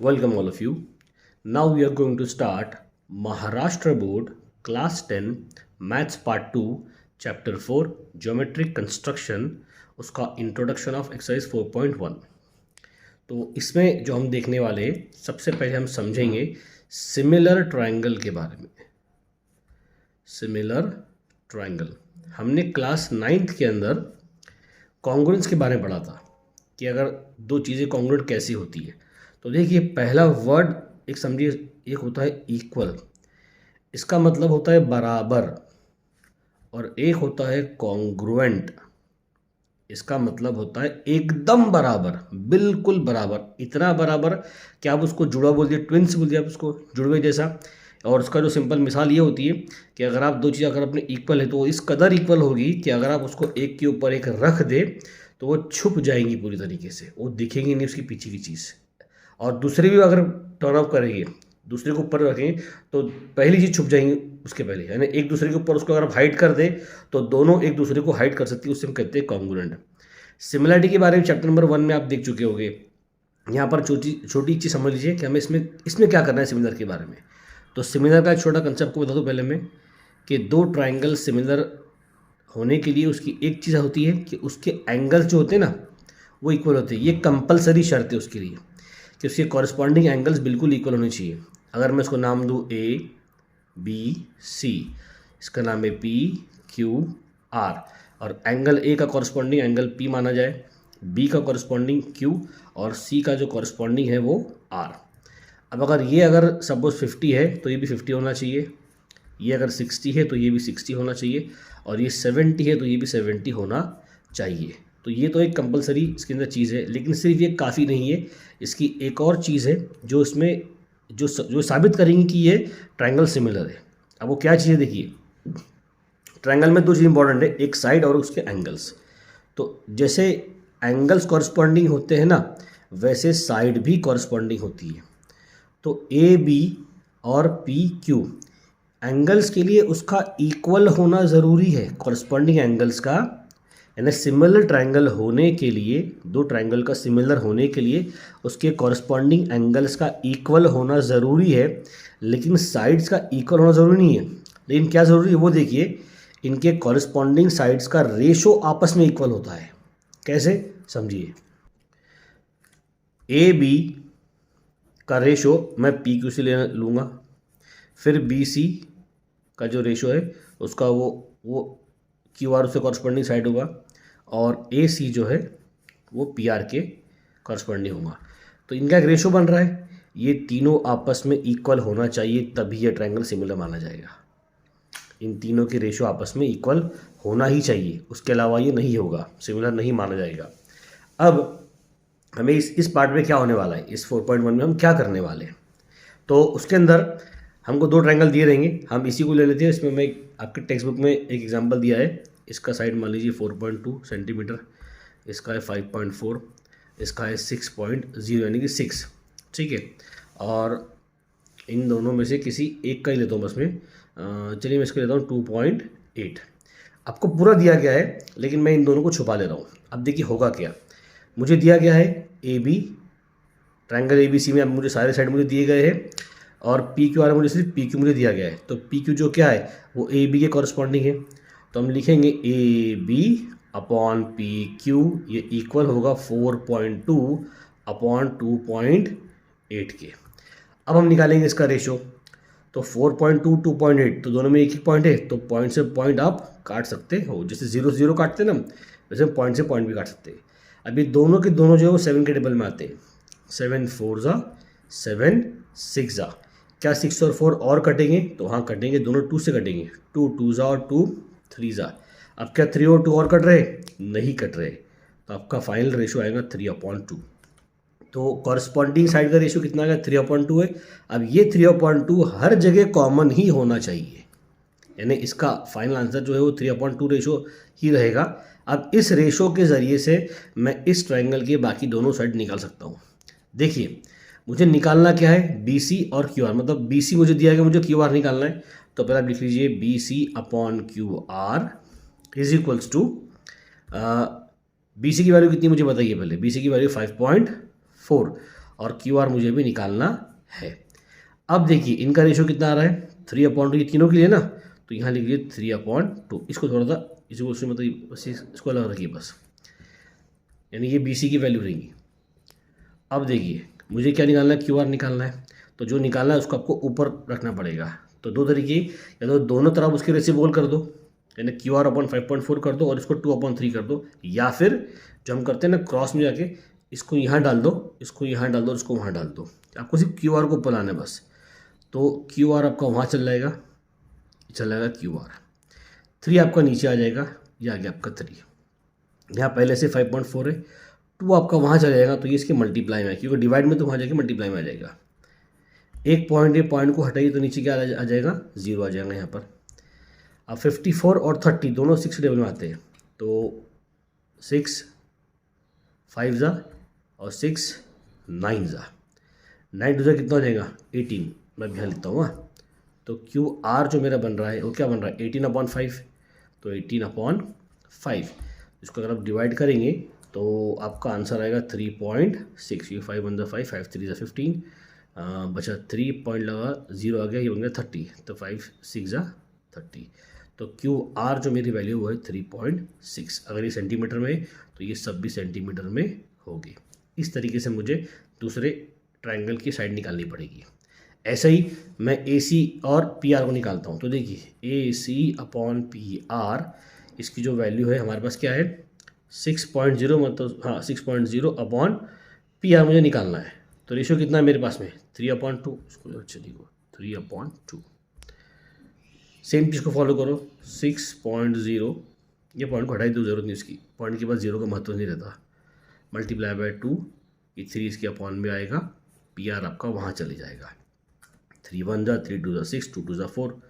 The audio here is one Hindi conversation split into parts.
Welcome all of you. Now we are going to start Maharashtra Board Class 10 Maths Part 2 Chapter 4 Geometric Construction उसका Introduction of Exercise 4.1। तो इसमें जो हम देखने वाले हैं, सबसे पहले हम समझेंगे सिमिलर ट्रायंगल के बारे में। सिमिलर ट्रायंगल हमने क्लास 9th के अंदर कॉन्ग्रुएंस के बारे में पढ़ा था कि अगर दो चीज़ें कॉन्ग्रुएंट कैसी होती है। तो देखिए पहला वर्ड एक समझिए, एक होता है इक्वल, इसका मतलब होता है बराबर, और एक होता है कॉन्ग्रुएंट, इसका मतलब होता है एकदम बराबर, बिल्कुल बराबर, इतना बराबर कि आप उसको जुड़ा बोल दिए, ट्विंस बोल दिया आप उसको, जुड़वे जैसा। और उसका जो सिंपल मिसाल ये होती है कि अगर आप दो चीज़ें अगर अपने इक्वल है तो इस कदर इक्वल होगी कि अगर आप उसको एक के ऊपर एक रख दे तो वो छुप जाएंगी पूरी तरीके से, वो दिखेंगी नहीं उसकी पीछे की चीज़। और दूसरे भी अगर टर्न ऑफ करेंगे, दूसरे को ऊपर रखें तो पहली चीज़ छुप जाएंगी उसके पहले, यानी एक दूसरे के ऊपर उसको अगर आप हाइड कर दें तो दोनों एक दूसरे को हाइड कर सकती है, उससे हम कहते हैं कॉन्ग्रुएंट। सिमिलरिटी के बारे में चैप्टर नंबर 1 में आप देख चुके होंगे। यहाँ पर छोटी चीज़ समझ लीजिए कि हमें इसमें क्या करना है सिमिलर के बारे में। तो सिमिलर का एक छोटा कंसेप्ट को बता दूँ पहले मैं, कि दो ट्राइंगल सिमिलर होने के लिए उसकी एक चीज़ होती है कि उसके एंगल्स जो होते हैं ना वो इक्वल होते हैं। ये कंपलसरी शर्त है उसके लिए कि उसके कॉरस्पॉन्डिंग एंगल्स बिल्कुल इक्वल होने चाहिए। अगर मैं इसको नाम दूँ ABC, इसका नाम है PQR, और एंगल A का कॉरस्पॉन्डिंग एंगल P माना जाए, B का कॉरस्पॉन्डिंग Q और C का जो कॉरस्पॉन्डिंग है वो R। अब अगर सपोज 50 है तो ये भी 50 होना चाहिए, ये अगर 60 है तो ये भी 60 होना चाहिए, और ये 70 है तो ये भी 70 होना चाहिए। तो ये तो एक कंपलसरी इसके अंदर चीज़ है, लेकिन सिर्फ ये काफ़ी नहीं है, इसकी एक और चीज़ है जो इसमें जो साबित करेंगे कि ये ट्रायंगल सिमिलर है। अब वो क्या चीज़ है, देखिए ट्रायंगल में दो चीज़ इंपॉर्टेंट है, एक साइड और उसके एंगल्स। तो जैसे एंगल्स कॉरस्पॉन्डिंग होते हैं ना, वैसे साइड भी कॉरस्पॉन्डिंग होती है। तो AB और PQ एंगल्स के लिए उसका इक्वल होना ज़रूरी है, कॉरस्पॉन्डिंग एंगल्स का, यानी सिमिलर ट्रायंगल होने के लिए, दो ट्रायंगल का सिमिलर होने के लिए उसके कॉरस्पॉन्डिंग एंगल्स का इक्वल होना ज़रूरी है, लेकिन साइड्स का इक्वल होना ज़रूरी नहीं है। लेकिन क्या ज़रूरी है वो देखिए, इनके कॉरस्पॉन्डिंग साइड्स का रेशो आपस में इक्वल होता है। कैसे समझिए, AB का रेशो मैं PQ से ले लूँगा, फिर BC का जो रेशो है उसका वो QR से कॉरस्पॉन्डिंग साइड होगा, और AC जो है वो PR के कॉरस्पॉन्डिंग होगा। तो इनका एक रेशो बन रहा है, ये तीनों आपस में इक्वल होना चाहिए, तभी ये ट्रायंगल सिमिलर माना जाएगा। इन तीनों के रेशो आपस में इक्वल होना ही चाहिए, उसके अलावा ये नहीं होगा, सिमिलर नहीं माना जाएगा। अब हमें इस पार्ट में क्या होने वाला है, इस 4.1 में हम क्या करने वाले हैं, तो उसके अंदर हमको दो ट्रायंगल दिए रहेंगे, हम इसी को ले लेते हैं। इसमें मैं आपके टेक्स्ट बुक में एक एग्जांपल दिया है, इसका साइड मान लीजिए 4.2 सेंटीमीटर, इसका है 5.4, इसका है 6.0 यानी कि 6, ठीक है। और इन दोनों में से किसी एक का ही लेता हूँ बस मैं, चलिए मैं इसको लेता हूँ 2.8। आपको पूरा दिया गया है लेकिन मैं इन दोनों को छुपा ले रहा हूँ। अब देखिए होगा क्या, मुझे दिया गया है AB, ट्रायंगल ABC में अब मुझे सारे साइड मुझे दिए गए हैं, और PQR मुझे सिर्फ PQ मुझे दिया गया है। तो PQ जो क्या है वो AB के कॉरस्पॉन्डिंग है, तो हम लिखेंगे AB अपॉन PQ, ये इक्वल होगा 4.2 अपॉन 2.8 के। अब हम निकालेंगे इसका रेशो, तो 4.2 2.8, तो दोनों में एक ही पॉइंट है, तो पॉइंट से पॉइंट आप काट सकते हो, जैसे 0 से 0 काटते हैं ना, वैसे पॉइंट से पॉइंट भी काट सकते हैं। अभी दोनों के दोनों जो है वो 7 के टेबल में आते हैं, 7 4 जा 7 6 जा, क्या 6 और 4 और कटेंगे, तो हाँ कटेंगे, दोनों 2 से कटेंगे, 2 2 जा और 2 3 जा। अब क्या 3 और 2 और कट रहे, नहीं कट रहे, तो आपका फाइनल रेशो आएगा 3/2। तो कॉरस्पॉन्डिंग साइड का रेशो कितना आएगा, 3/2 है। अब ये 3/2 हर जगह कॉमन ही होना चाहिए, यानी इसका फाइनल आंसर जो है वो 3/2 रेशो ही रहेगा। अब इस रेशो के ज़रिए से मैं इस ट्रायंगल के बाकी दोनों साइड निकाल सकता हूँ। देखिए मुझे निकालना क्या है, BC और QR, मतलब BC मुझे दिया गया, मुझे QR निकालना है। तो पहले आप लिख लीजिए BC upon QR is equals to, BC की वैल्यू कितनी मुझे बताइए पहले, BC की वैल्यू 5.4, और क्यू आर मुझे भी निकालना है। अब देखिए इनका रेशो कितना आ रहा है 3/2, ये तीनों के लिए ना, तो यहाँ लिख लीजिए 3/2। इसको थोड़ा सा इसको उसमें मतलब बस इसको अलग रखिए बस, यानी ये BC की वैल्यू रहेंगी। अब देखिए मुझे क्या निकालना है, क्यू आर निकालना है, तो जो निकालना है उसको आपको ऊपर रखना पड़ेगा। तो दो तरीके, या तो दोनों तरफ उसके रेसिप्रोकल कर दो, यानी QR/5.4 कर दो और इसको 2/3 कर दो, या फिर जो हम करते हैं ना क्रॉस में जाके इसको यहाँ डाल दो, इसको यहाँ डाल दो, इसको वहाँ डाल दो। आपको सिर्फ QR को ऊपर लाना है बस। तो QR आपका वहाँ चल जाएगा QR। 3 आपका नीचे आ जाएगा, ये आ गया आपका 3। यहाँ पहले से 5.4 है, 2 आपका वहाँ चला जाएगा, तो ये इसके मल्टीप्लाई में है, क्योंकि डिवाइड में तो वहाँ जाके मल्टीप्लाई में आ जाएगा। एक पॉइंट, ये पॉइंट को हटाइए तो नीचे क्या आ जाएगा, 0 आ जाएगा यहाँ पर। अब 54 और 30 दोनों 6 टेबल में आते हैं, तो 6 5 जा और 6 9 जा, 9 2 जा कितना हो जाएगा 18। मैं यहाँ लिखता हूँ तो QR जो मेरा बन रहा है वो क्या बन रहा है 18/5, तो 18/5 इसको अगर आप डिवाइड करेंगे तो आपका आंसर आएगा 3.6। ये 5 1 5, 5 3 15, बचा 3 पॉइंट लगा 0 आ गया, ये बन गया 30, तो 5 6 जा 30। तो QR जो मेरी वैल्यू वो है 3.6। अगर ये सेंटीमीटर में तो ये सब भी सेंटीमीटर में होगी। इस तरीके से मुझे दूसरे ट्रायंगल की साइड निकालनी पड़ेगी। ऐसे ही मैं AC और PR को निकालता हूँ। तो देखिए AC/PR इसकी जो वैल्यू है हमारे पास क्या है 6.0, मतलब हाँ 6.0/PR मुझे निकालना है। तो रेशियो कितना है मेरे पास में 3/2, इसको अच्छा देखो 3/2। सेम चीज़ को फॉलो करो 6.0, ये पॉइंट को हटाई दो, जरूरत नहीं इसकी, पॉइंट के बाद 0 का महत्व नहीं रहता, मल्टीप्लाई बाय 2, ये 3 इसके अपॉन में आएगा, PR आपका वहाँ चले जाएगा। 3 1 जा 3 2 जा 6, 2 2 जा 4,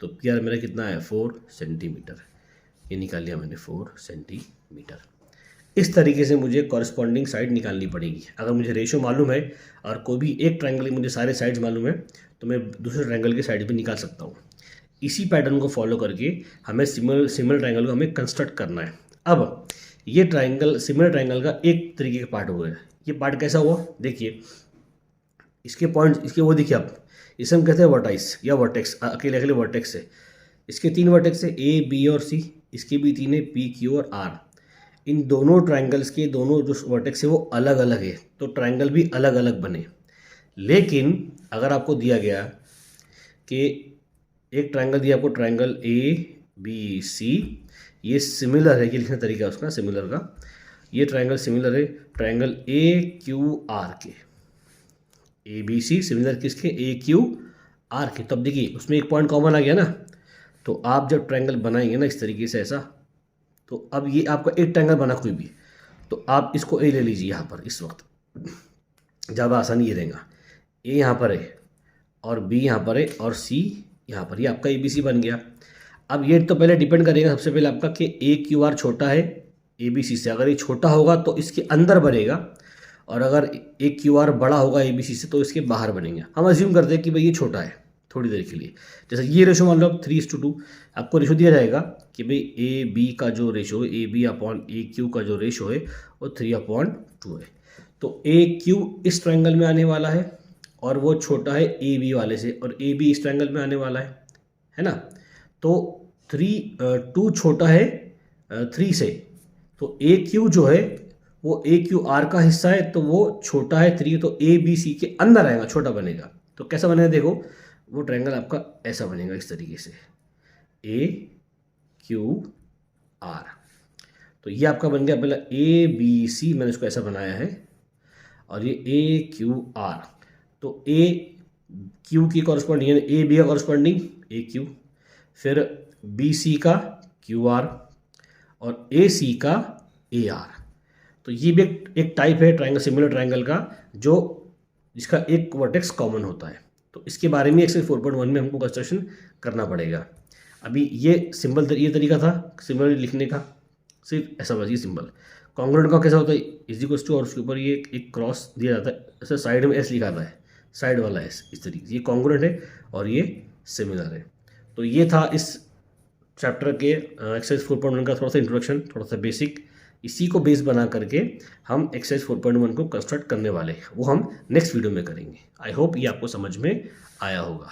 तो PR मेरा कितना है 4 सेंटीमीटर। ये निकाल लिया मैंने 4 सेंटीमीटर। इस तरीके से मुझे कॉरस्पॉन्डिंग साइड निकालनी पड़ेगी। अगर मुझे रेशो मालूम है और कोई भी एक ट्रायंगल की मुझे सारे साइड्स मालूम है तो मैं दूसरे ट्रायंगल की साइड भी निकाल सकता हूँ। इसी पैटर्न को फॉलो करके हमें सिमिलर ट्रायंगल को हमें कंस्ट्रक्ट करना है। अब ये ट्रायंगल सिमिलर ट्रायंगल का एक तरीके का पार्ट हुआ है। ये पार्ट कैसा हुआ देखिए, इसके पॉइंट इसके वो देखिए आप, इसे हम कहते हैं वर्टाइस या वर्टेक्स, अकेले अकेले वर्टेक्स है। इसके 3 वर्टेक्स है A B और C, इसके भी 3 है P Q और R। इन दोनों ट्रायंगल्स के दोनों जो वर्टेक्स है वो अलग अलग है, तो ट्रायंगल भी अलग अलग बने। लेकिन अगर आपको दिया गया कि एक ट्रायंगल दिया आपको ट्रायंगल ABC, ये सिमिलर है, ये लिखने तरीका है उसका सिमिलर का, ये ट्रायंगल सिमिलर है ट्रायंगल AQR के, ABC सिमिलर किसके AQR के। तब देखिए उसमें एक पॉइंट कॉमन आ गया ना, तो आप जब ट्रायंगल बनाएंगे ना इस तरीके से ऐसा, तो अब ये आपका एक ट्रायंगल बना कोई भी, तो आप इसको A ले लीजिए यहाँ पर, इस वक्त ज़्यादा आसानी ये रहेगा। A यहाँ पर है और B यहाँ पर है और C यहाँ पर, ये आपका ABC बन गया। अब ये तो पहले डिपेंड करेगा सबसे पहले आपका कि AQR छोटा है ABC से। अगर ये छोटा होगा तो इसके अंदर बनेगा, और अगर AQR बड़ा होगा ABC से तो इसके बाहर बनेंगे। हम अज्यूम करते हैं कि भाई ये छोटा है थोड़ी देर के लिए, जैसे ये रेशो मान लो आप 3:2, आपको रेशो दिया जाएगा कि भाई AB का जो रेशो है AB/AQ का जो रेशो है वो 3/2 है। तो AQ इस ट्रायंगल में आने वाला है और वो छोटा है AB वाले से, और AB इस ट्रायंगल में आने वाला है ना। तो 2 छोटा है 3 से, तो AQ जो है वो AQR का हिस्सा है, तो वो छोटा है 3, तो ABC के अंदर आएगा, छोटा बनेगा। तो कैसा बनेगा देखो, वो ट्रायंगल आपका ऐसा बनेगा इस तरीके से AQR। तो ये आपका बन गया पहला ABC, मैंने इसको ऐसा बनाया है, और ये AQR। तो AQ की कॉरस्पॉन्डिंग यानी AB का कॉरस्पॉन्डिंग AQ, फिर BC का QR और AC का AR। तो ये भी एक टाइप है ट्रायंगल, सिमिलर ट्रायंगल का, जो जिसका एक वर्टेक्स कॉमन होता है। तो इसके बारे में एक्सरसाइज 4.1 में हमको कंस्ट्रक्शन करना पड़ेगा। अभी ये सिंबल ये तरीका था सिंबल लिखने का, सिर्फ ऐसा बस ये सिंबल। कॉन्ग्रुएंट का कैसा होता है इज टू, और उसके ऊपर ये एक क्रॉस दिया जाता है, ऐसे साइड में S लिखा आता है, साइड वाला S, इस तरीके से। ये कॉन्ग्रुएंट है और ये सिमिलर है। तो ये था इस चैप्टर के एक्सरसाइज 4.1 का थोड़ा सा इंट्रोडक्शन, थोड़ा सा बेसिक। इसी को बेस बना करके हम एक्सरसाइज 4.1 को कंस्ट्रक्ट करने वाले हैं, वो हम नेक्स्ट वीडियो में करेंगे। आई होप ये आपको समझ में आया होगा।